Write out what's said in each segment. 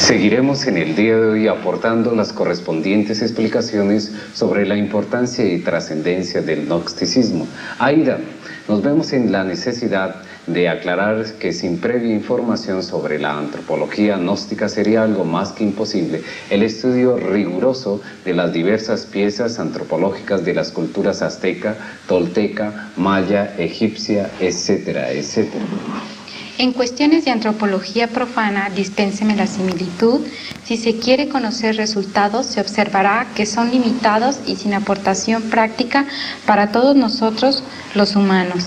Seguiremos en el día de hoy aportando las correspondientes explicaciones sobre la importancia y trascendencia del gnosticismo. Aida, nos vemos en la necesidad de aclarar que sin previa información sobre la antropología gnóstica sería algo más que imposible el estudio riguroso de las diversas piezas antropológicas de las culturas azteca, tolteca, maya, egipcia, etcétera, etcétera. En cuestiones de antropología profana, dispénseme la similitud, si se quiere conocer resultados, se observará que son limitados y sin aportación práctica para todos nosotros los humanos.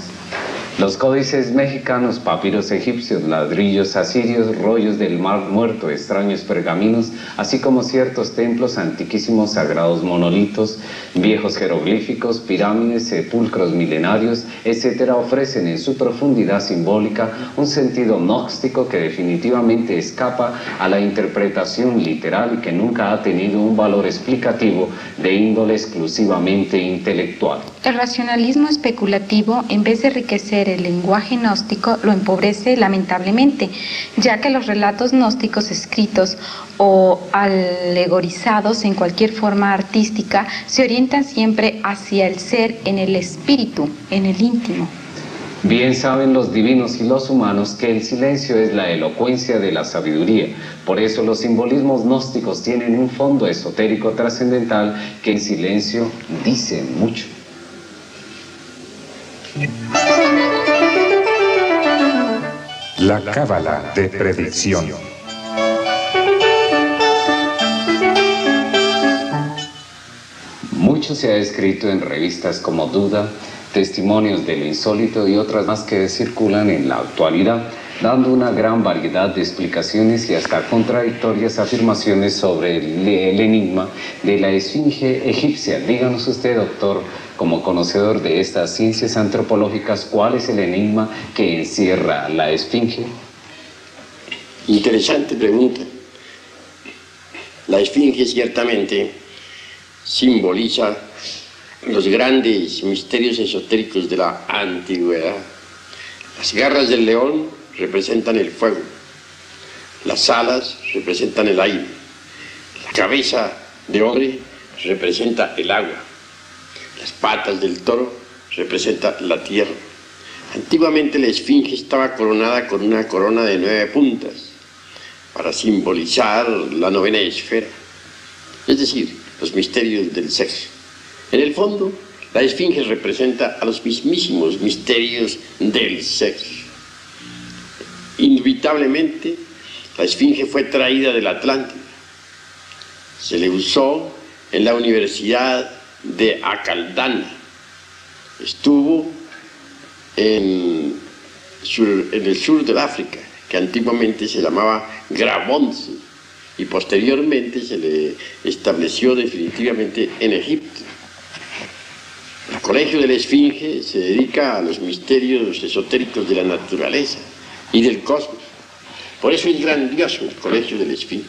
Los códices mexicanos, papiros egipcios, ladrillos asirios, rollos del Mar Muerto, extraños pergaminos, así como ciertos templos antiquísimos, sagrados monolitos, viejos jeroglíficos, pirámides, sepulcros milenarios, etcétera, ofrecen en su profundidad simbólica un sentido gnóstico que definitivamente escapa a la interpretación literal y que nunca ha tenido un valor explicativo de índole exclusivamente intelectual. El racionalismo especulativo, en vez de enriquecer el lenguaje gnóstico, lo empobrece lamentablemente, ya que los relatos gnósticos escritos o alegorizados en cualquier forma artística se orientan siempre hacia el ser en el espíritu, en el íntimo. Bien saben los divinos y los humanos que el silencio es la elocuencia de la sabiduría. Por eso los simbolismos gnósticos tienen un fondo esotérico trascendental que en silencio dice mucho. La cábala de predicción. Mucho se ha escrito en revistas como Duda, Testimonios de lo Insólito y otras más que circulan en la actualidad, dando una gran variedad de explicaciones y hasta contradictorias afirmaciones sobre el enigma de la esfinge egipcia. Díganos usted, doctor, como conocedor de estas ciencias antropológicas, ¿cuál es el enigma que encierra la esfinge? Interesante pregunta. La esfinge ciertamente simboliza los grandes misterios esotéricos de la antigüedad. Las garras del león representan el fuego, las alas representan el aire, la cabeza de hombre representa el agua, las patas del toro representan la tierra. Antiguamente la esfinge estaba coronada con una corona de 9 puntas para simbolizar la 9ª esfera, es decir, los misterios del sexo. En el fondo, la esfinge representa a los mismísimos misterios del sexo. Indubitablemente, la esfinge fue traída del Atlántico. Se le usó en la Universidad de Acaldana. Estuvo en el sur del África, que antiguamente se llamaba Grabonce, y posteriormente se le estableció definitivamente en Egipto. El Colegio de la Esfinge se dedica a los misterios esotéricos de la naturaleza y del cosmos. Por eso es grandioso el Colegio de la Esfinge.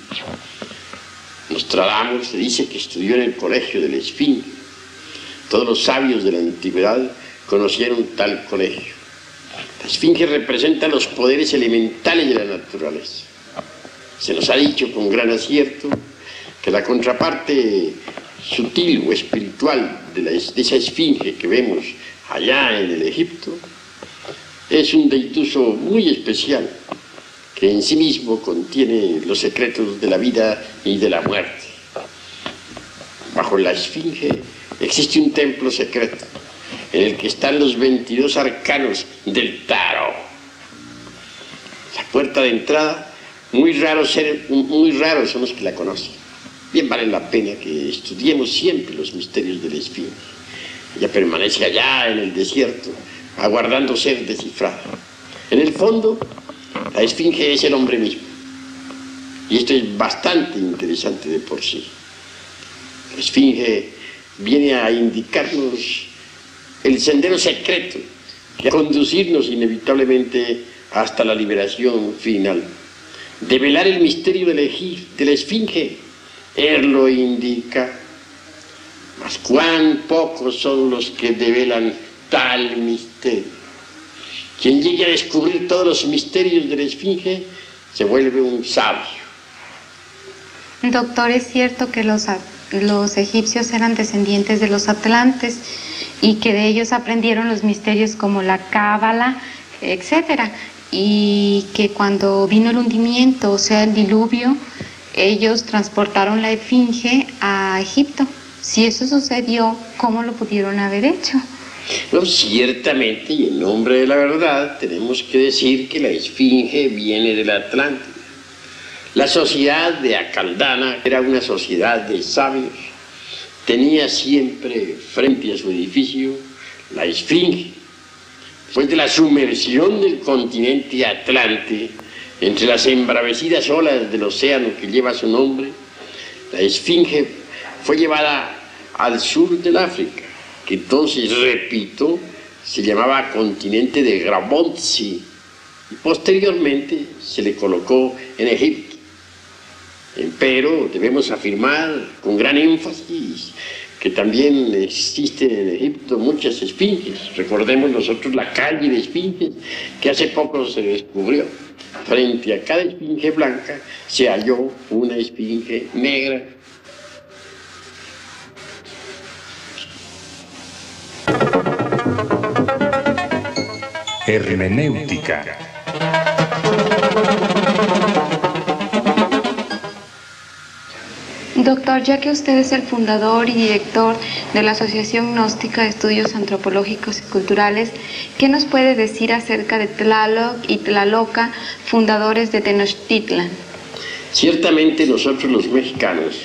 Nostradamus se dice que estudió en el Colegio de la Esfinge. Todos los sabios de la antigüedad conocieron tal colegio. La Esfinge representa los poderes elementales de la naturaleza. Se nos ha dicho con gran acierto que la contraparte sutil o espiritual de esa esfinge que vemos allá en el Egipto es un deituso muy especial que en sí mismo contiene los secretos de la vida y de la muerte. Bajo la esfinge existe un templo secreto en el que están los 22 arcanos del tarot. La puerta de entrada, muy raros son los que la conocen. Bien vale la pena que estudiemos siempre los misterios de la esfinge. Ella permanece allá en el desierto, aguardando ser descifrada. En el fondo, la esfinge es el hombre mismo. Y esto es bastante interesante de por sí. La esfinge viene a indicarnos el sendero secreto que a conducirnos inevitablemente hasta la liberación final. Develar el misterio de la esfinge, él lo indica. Mas cuán pocos son los que develan tal misterio. Quien llegue a descubrir todos los misterios de la esfinge se vuelve un sabio. Doctor, es cierto que los egipcios eran descendientes de los atlantes y que de ellos aprendieron los misterios como la cábala, etcétera, y que cuando vino el hundimiento, o sea, el diluvio, ellos transportaron la esfinge a Egipto. Si eso sucedió, ¿cómo lo pudieron haber hecho? No, ciertamente, y en nombre de la verdad, tenemos que decir que la esfinge viene del Atlántico. La sociedad de Acaldana era una sociedad de sabios. Tenía siempre frente a su edificio la esfinge. Después de la sumersión del continente Atlante, entre las embravecidas olas del océano que lleva su nombre, la esfinge fue llevada al sur del África, que entonces, repito, se llamaba continente de Grabotzi, y posteriormente se le colocó en Egipto. Pero debemos afirmar con gran énfasis que también existen en Egipto muchas esfinges. Recordemos nosotros la calle de esfinges que hace poco se descubrió. Frente a cada esfinge blanca se halló una esfinge negra. Hermenéutica. Doctor, ya que usted es el fundador y director de la Asociación Gnóstica de Estudios Antropológicos y Culturales, ¿qué nos puede decir acerca de Tlaloc y Tlaloca, fundadores de Tenochtitlan? Ciertamente nosotros los mexicanos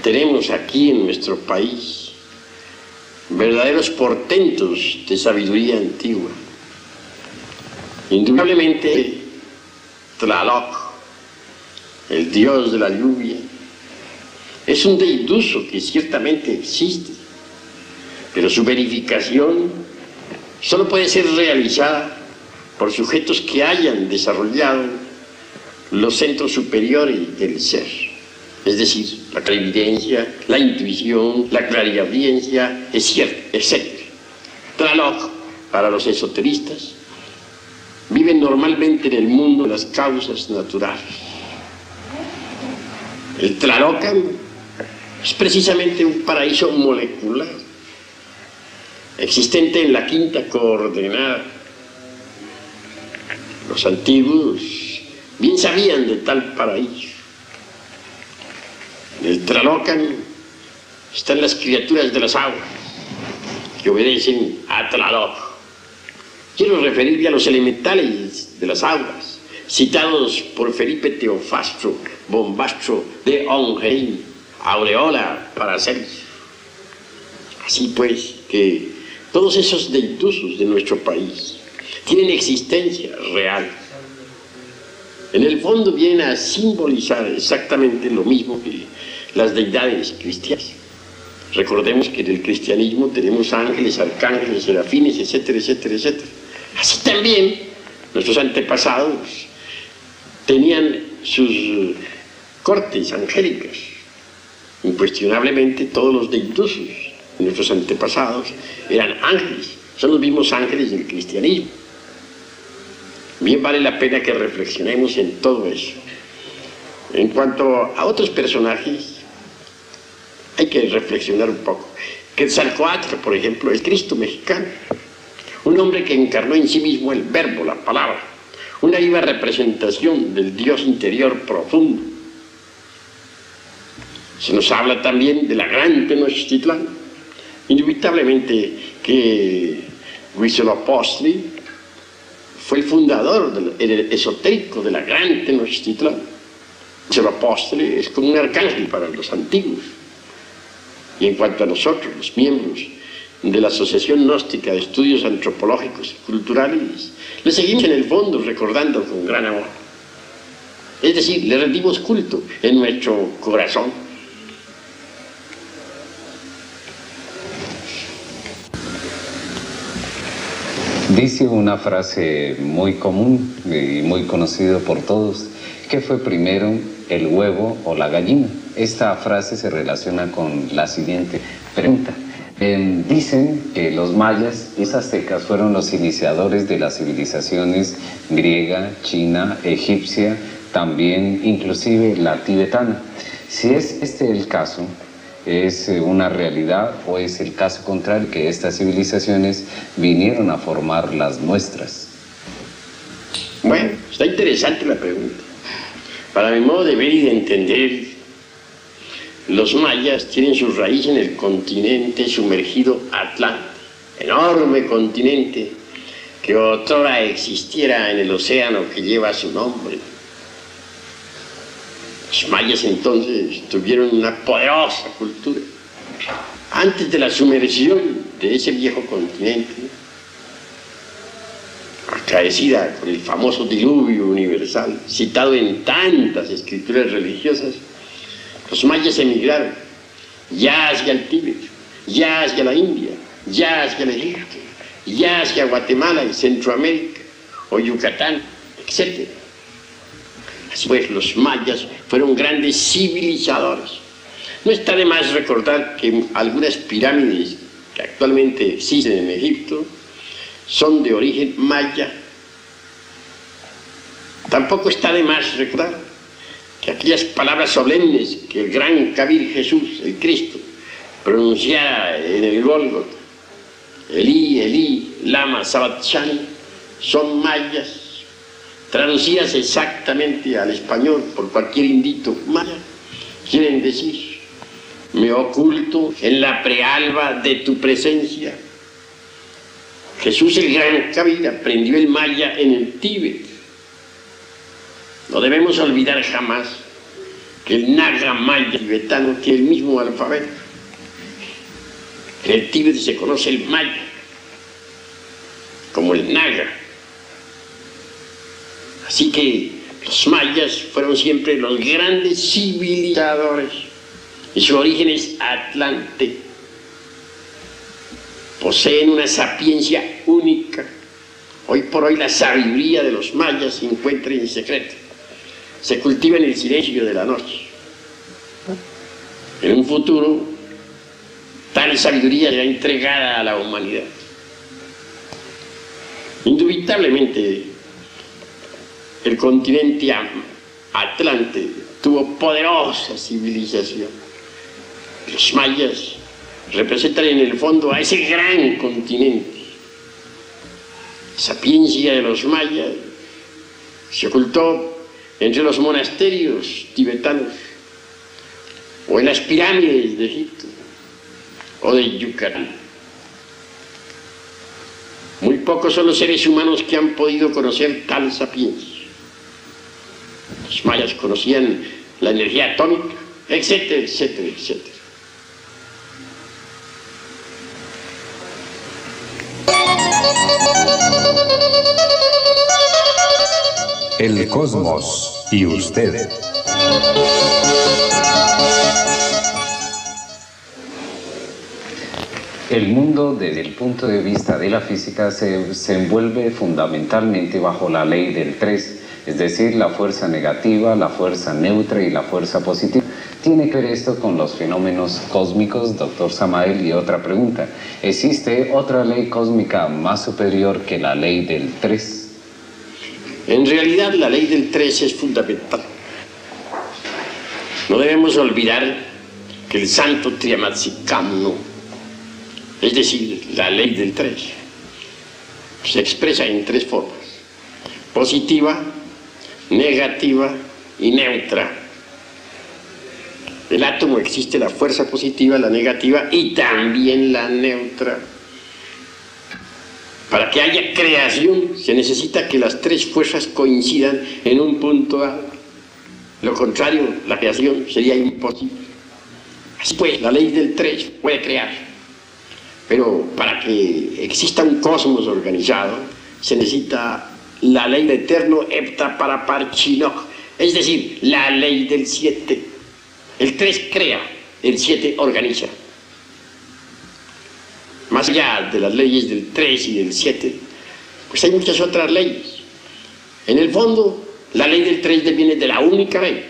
tenemos aquí en nuestro país verdaderos portentos de sabiduría antigua. Indudablemente Tlaloc, el dios de la lluvia, es un deiduso que ciertamente existe, pero su verificación solo puede ser realizada por sujetos que hayan desarrollado los centros superiores del ser, es decir, la clarividencia, la intuición, la clariaudiencia, etc. Tlaloc, para los esoteristas, vive normalmente en el mundo de las causas naturales. El Tlalocan es precisamente un paraíso molecular, existente en la quinta coordenada. Los antiguos bien sabían de tal paraíso. En el Tlalocan están las criaturas de las aguas, que obedecen a Tlaloc. Quiero referirme a los elementales de las aguas, citados por Felipe Teofastro Bombastro de Ongein, Aureola Paracelso. Así pues, que todos esos deitusos de nuestro país tienen existencia real. En el fondo vienen a simbolizar exactamente lo mismo que las deidades cristianas. Recordemos que en el cristianismo tenemos ángeles, arcángeles, serafines, etcétera, etcétera, etcétera. Así también nuestros antepasados tenían sus cortes angélicas. Incuestionablemente todos los deitusos de nuestros antepasados eran ángeles, son los mismos ángeles del cristianismo. Bien vale la pena que reflexionemos en todo eso. En cuanto a otros personajes, hay que reflexionar un poco. Quetzalcóatl, por ejemplo, el Cristo mexicano, un hombre que encarnó en sí mismo el verbo, la palabra, una viva representación del Dios interior profundo. Se nos habla también de la gran Tenochtitlán. Indubitablemente que Huitzilopochtli fue el fundador, el esotérico de la gran Tenochtitlán. Huitzilopochtli es como un arcángel para los antiguos. Y en cuanto a nosotros, los miembros de la Asociación Gnóstica de Estudios Antropológicos y Culturales, le seguimos en el fondo recordando con gran amor. Es decir, le rendimos culto en nuestro corazón. Dice una frase muy común y muy conocida por todos: ¿qué fue primero, el huevo o la gallina? Esta frase se relaciona con la siguiente pregunta. Dicen que los mayas y aztecas fueron los iniciadores de las civilizaciones griega, china, egipcia, también inclusive la tibetana. Si es este el caso, ¿es una realidad o es el caso contrario, que estas civilizaciones vinieron a formar las nuestras? Bueno, está interesante la pregunta. Para mi modo de ver y de entender, los mayas tienen su raíz en el continente sumergido Atlante, enorme continente que otrora existiera en el océano que lleva su nombre. Los mayas entonces tuvieron una poderosa cultura. Antes de la sumersión de ese viejo continente, acaecida con el famoso diluvio universal, citado en tantas escrituras religiosas, los mayas emigraron, ya hacia el Tíbet, ya hacia la India, ya hacia el Egipto, ya hacia Guatemala y Centroamérica, o Yucatán, etc. Así pues, los mayas fueron grandes civilizadores. No está de más recordar que algunas pirámides que actualmente existen en Egipto son de origen maya. Tampoco está de más recordar que aquellas palabras solemnes que el gran Kabir Jesús, el Cristo, pronunciara en el Gólgota, Elí, Elí, lama sabachthani, son mayas, traducidas exactamente al español por cualquier indito maya. Quieren decir: me oculto en la prealba de tu presencia. Jesús el gran Kabir aprendió el maya en el Tíbet. No debemos olvidar jamás que el naga maya tibetano tiene el mismo alfabeto. En el Tíbet se conoce el maya como el naga. Así que los mayas fueron siempre los grandes civilizadores y su origen es Atlante. Poseen una sapiencia única. Hoy por hoy la sabiduría de los mayas se encuentra en secreto. Se cultiva en el silencio de la noche. En un futuro, tal sabiduría será entregada a la humanidad. Indubitablemente, el continente Atlante tuvo poderosa civilización. Los mayas representan en el fondo a ese gran continente. La sapiencia de los mayas se ocultó entre los monasterios tibetanos, o en las pirámides de Egipto, o de Yucatán. Muy pocos son los seres humanos que han podido conocer tal sapiencia. Los mayas conocían la energía atómica, etcétera, etcétera, etcétera. El cosmos y usted. El mundo, desde el punto de vista de la física, se envuelve fundamentalmente bajo la ley del 3, es decir, la fuerza negativa, la fuerza neutra y la fuerza positiva. ¿Tiene que ver esto con los fenómenos cósmicos, doctor Samael? Y otra pregunta, ¿existe otra ley cósmica más superior que la ley del 3? En realidad, la ley del 3 es fundamental. No debemos olvidar que el santo Triamatsikhamno, es decir, la ley del 3, se expresa en 3 formas: positiva, negativa y neutra. En el átomo existe la fuerza positiva, la negativa y también la neutra. Para que haya creación se necesita que las 3 fuerzas coincidan en un punto dado. Lo contrario, la creación sería imposible. Así pues, la ley del 3 puede crear. Pero para que exista un cosmos organizado, se necesita la ley del eterno hepta paraparchinok, es decir, la ley del 7. El 3 crea, el 7 organiza. Más allá de las leyes del 3 y del 7, pues hay muchas otras leyes. En el fondo, la ley del 3 deviene de la única ley.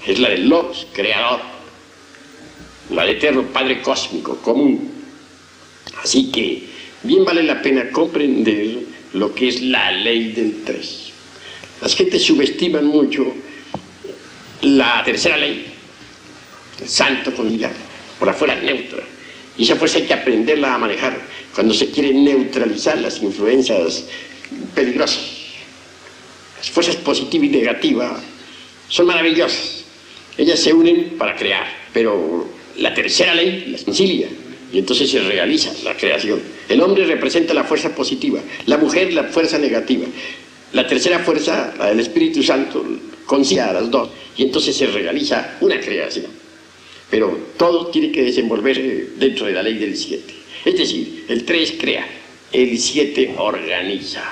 Es la del Logos, creador. La del eterno Padre Cósmico, común. Así que bien vale la pena comprender lo que es la ley del 3. Las gentes subestiman mucho la tercera ley, el santo con ella, por la fuerza neutra. Y esa fuerza hay que aprenderla a manejar cuando se quieren neutralizar las influencias peligrosas. Las fuerzas positiva y negativa son maravillosas. Ellas se unen para crear, pero la tercera ley las concilia y entonces se realiza la creación. El hombre representa la fuerza positiva, la mujer la fuerza negativa. La tercera fuerza, la del Espíritu Santo, concilia a las dos y entonces se realiza una creación. Pero todo tiene que desenvolverse dentro de la ley del 7. Es decir, el 3 crea, el 7 organiza.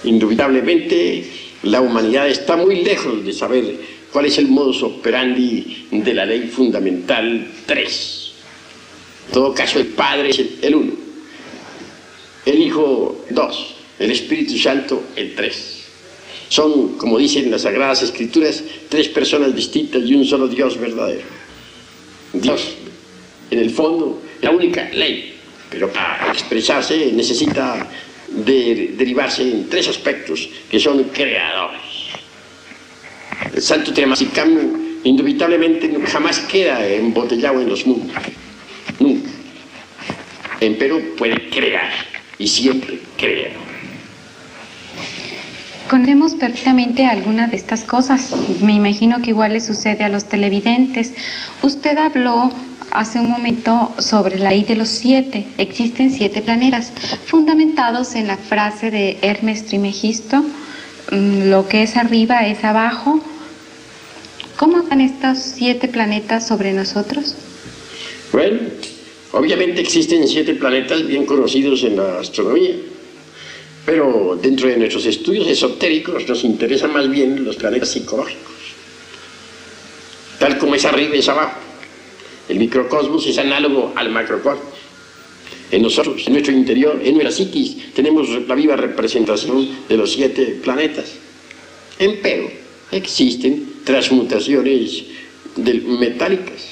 Indubitablemente, la humanidad está muy lejos de saber cuál es el modus operandi de la ley fundamental 3. En todo caso, el Padre es el 1, el Hijo 2, el Espíritu Santo el 3. Son, como dicen las Sagradas Escrituras, 3 personas distintas y un solo Dios verdadero. Dios, en el fondo, es la única ley, pero para expresarse necesita derivarse en 3 aspectos que son creadores. El Santo Temasicamo indubitablemente jamás queda embotellado en los mundos, nunca. Empero puede crear y siempre crea. Conocemos perfectamente algunas de estas cosas. Me imagino que igual le sucede a los televidentes. Usted habló hace un momento sobre la ley de los 7. Existen 7 planetas, fundamentados en la frase de Hermes Trismegisto, lo que es arriba es abajo. ¿Cómo van estos 7 planetas sobre nosotros? Bueno, obviamente existen 7 planetas bien conocidos en la astronomía. Pero dentro de nuestros estudios esotéricos nos interesan más bien los planetas psicológicos. Tal como es arriba es abajo. El microcosmos es análogo al macrocosmos. En nosotros, en nuestro interior, en nuestra psiquis, tenemos la viva representación de los 7 planetas. Empero, existen transmutaciones metálicas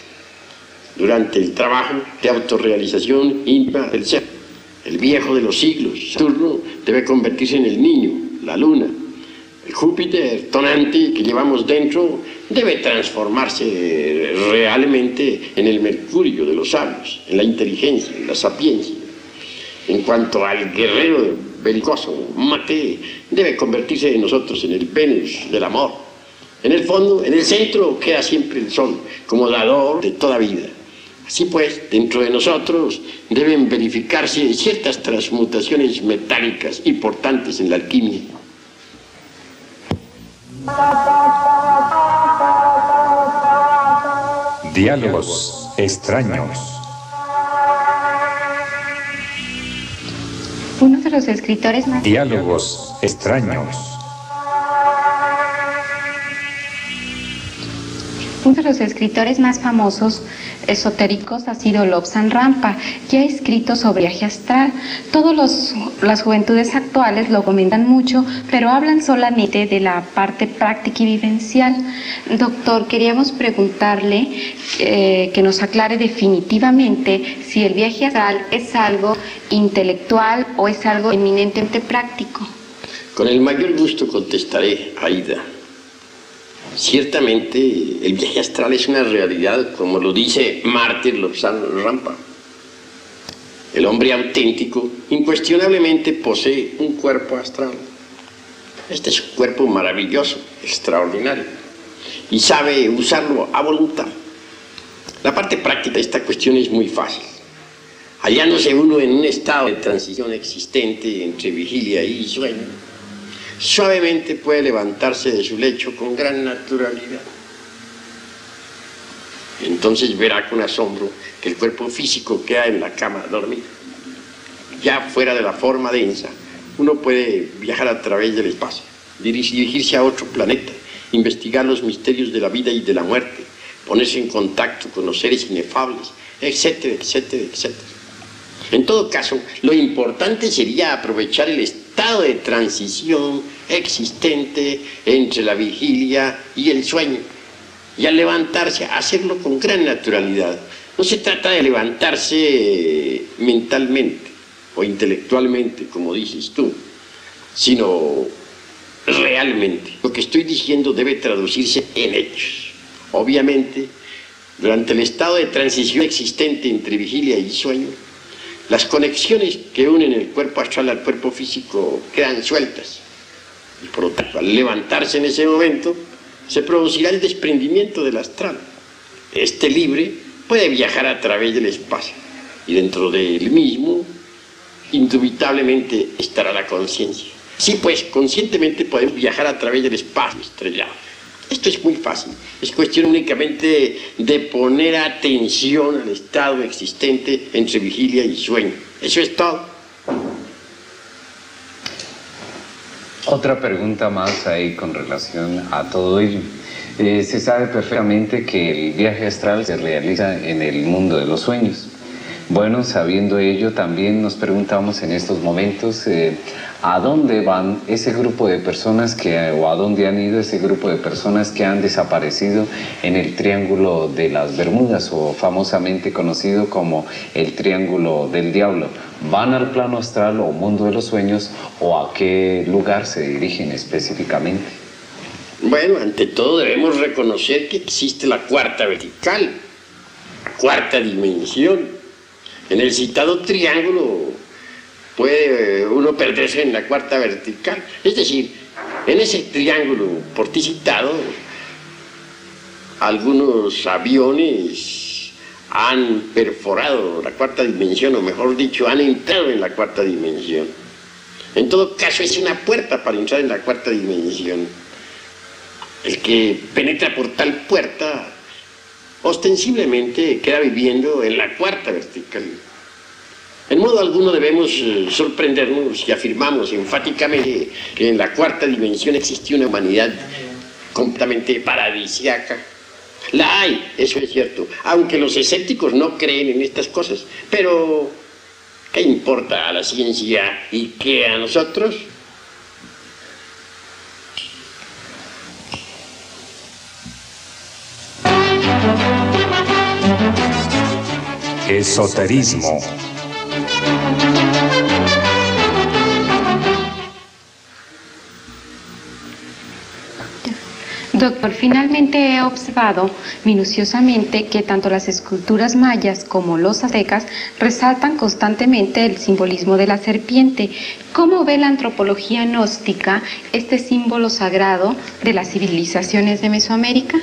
durante el trabajo de autorrealización íntima del ser. El viejo de los siglos, Saturno, debe convertirse en el niño, la luna. El Júpiter tonante que llevamos dentro debe transformarse realmente en el Mercurio de los sabios, en la inteligencia, en la sapiencia. En cuanto al guerrero belicoso, Marte, debe convertirse en nosotros en el Venus del amor. En el fondo, en el centro, queda siempre el Sol, como dador de toda vida. Así pues, dentro de nosotros deben verificarse ciertas transmutaciones metálicas importantes en la alquimia. Diálogos extraños. Uno de los escritores más... Diálogos extraños. Uno de los escritores más famosos esotéricos ha sido Lobsang Rampa, que ha escrito sobre viaje astral. Las juventudes actuales lo comentan mucho, pero hablan solamente de la parte práctica y vivencial. Doctor, queríamos preguntarle que nos aclare definitivamente si el viaje astral es algo intelectual o es algo eminentemente práctico. Con el mayor gusto contestaré, Aida. Ciertamente, el viaje astral es una realidad, como lo dice Mártir Lobsang Rampa. El hombre auténtico, incuestionablemente, posee un cuerpo astral. Este es un cuerpo maravilloso, extraordinario, y sabe usarlo a voluntad. La parte práctica de esta cuestión es muy fácil. Hallándose uno en un estado de transición existente entre vigilia y sueño, suavemente puede levantarse de su lecho con gran naturalidad. Entonces verá con asombro que el cuerpo físico queda en la cama dormido. Ya fuera de la forma densa, uno puede viajar a través del espacio, dirigirse a otro planeta, investigar los misterios de la vida y de la muerte, ponerse en contacto con los seres inefables, etcétera, etcétera, etcétera. En todo caso, lo importante sería aprovechar el estado de transición existente entre la vigilia y el sueño, y al levantarse, hacerlo con gran naturalidad. No se trata de levantarse mentalmente o intelectualmente, como dices tú, sino realmente. Lo que estoy diciendo debe traducirse en hechos. Obviamente, durante el estado de transición existente entre vigilia y sueño, las conexiones que unen el cuerpo astral al cuerpo físico quedan sueltas. Y por lo tanto, al levantarse en ese momento, se producirá el desprendimiento del astral. Este libre puede viajar a través del espacio y dentro de él mismo, indubitablemente, estará la conciencia. Sí, pues, conscientemente podemos viajar a través del espacio estrellado. Esto es muy fácil. Es cuestión únicamente de poner atención al estado existente entre vigilia y sueño. Eso es todo. Otra pregunta más ahí con relación a todo ello. Se sabe perfectamente que el viaje astral se realiza en el mundo de los sueños. Bueno, sabiendo ello, también nos preguntamos en estos momentos a dónde van ese grupo de personas o a dónde han ido ese grupo de personas que han desaparecido en el Triángulo de las Bermudas, o famosamente conocido como el Triángulo del Diablo. ¿Van al plano astral o mundo de los sueños, o a qué lugar se dirigen específicamente? Bueno, ante todo debemos reconocer que existe la cuarta vertical, cuarta dimensión. En el citado triángulo puede uno perderse en la cuarta vertical. Es decir, en ese triángulo por ti citado, algunos aviones han perforado la cuarta dimensión, o mejor dicho, han entrado en la cuarta dimensión. En todo caso, es una puerta para entrar en la cuarta dimensión. El que penetra por tal puerta ostensiblemente queda viviendo en la cuarta vertical. En modo alguno debemos sorprendernos si afirmamos enfáticamente que en la cuarta dimensión existe una humanidad completamente paradisíaca. La hay, eso es cierto, aunque los escépticos no creen en estas cosas. Pero, ¿qué importa a la ciencia y qué a nosotros? Esoterismo. Doctor, finalmente he observado minuciosamente que tanto las esculturas mayas como los aztecas resaltan constantemente el simbolismo de la serpiente. ¿Cómo ve la antropología gnóstica este símbolo sagrado de las civilizaciones de Mesoamérica?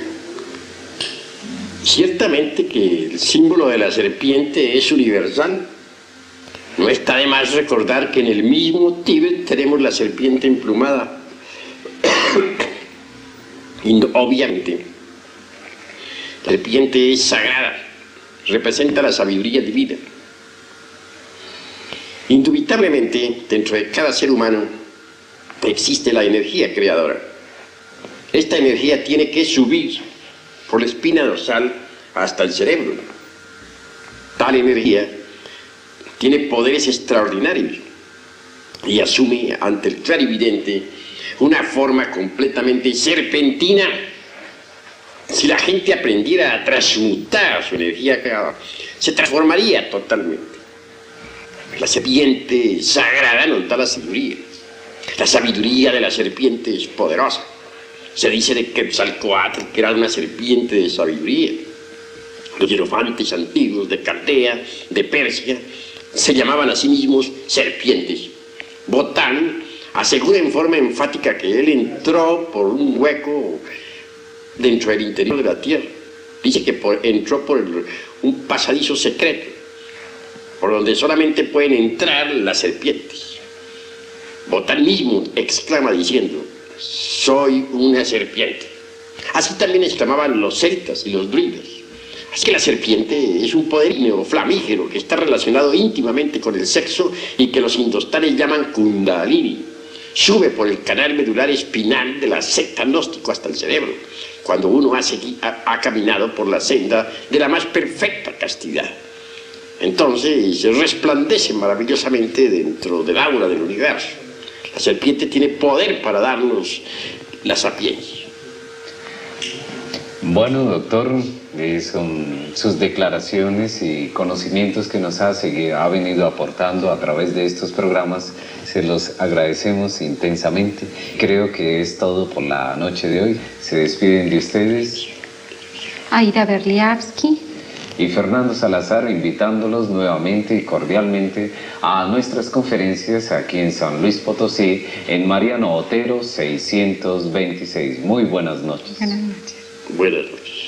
Ciertamente que el símbolo de la serpiente es universal. No está de más recordar que en el mismo Tíbet tenemos la serpiente emplumada. Y obviamente, la serpiente es sagrada, representa la sabiduría divina. Indubitablemente, dentro de cada ser humano existe la energía creadora. Esta energía tiene que subir por la espina dorsal hasta el cerebro. Tal energía tiene poderes extraordinarios y asume ante el clarividente una forma completamente serpentina. Si la gente aprendiera a transmutar su energía creadora, se transformaría totalmente. La serpiente sagrada nos da la sabiduría. La sabiduría de la serpiente es poderosa. Se dice de Quetzalcóatl que era una serpiente de sabiduría. Los hierofantes antiguos de Caldea, de Persia, se llamaban a sí mismos serpientes. Botán asegura en forma enfática que él entró por un hueco dentro del interior de la tierra. Dice que entró por un pasadizo secreto, por donde solamente pueden entrar las serpientes. Botán mismo exclama diciendo: soy una serpiente. Así también exclamaban los celtas y los druidas. Así que la serpiente es un poder neoflamígero que está relacionado íntimamente con el sexo y que los indostanes llaman Kundalini. Sube por el canal medular espinal de la secta gnóstico hasta el cerebro, cuando uno ha caminado por la senda de la más perfecta castidad. Entonces resplandece maravillosamente dentro del aura del universo. La serpiente tiene poder para darnos la sapiencia. Bueno, doctor, son sus declaraciones y conocimientos que nos ha venido aportando a través de estos programas. Se los agradecemos intensamente. Creo que es todo por la noche de hoy. Se despiden de ustedes Aida Berliavsky y Fernando Salazar, invitándolos nuevamente y cordialmente a nuestras conferencias aquí en San Luis Potosí, en Mariano Otero 626. Muy buenas noches. Buenas noches. Buenas noches.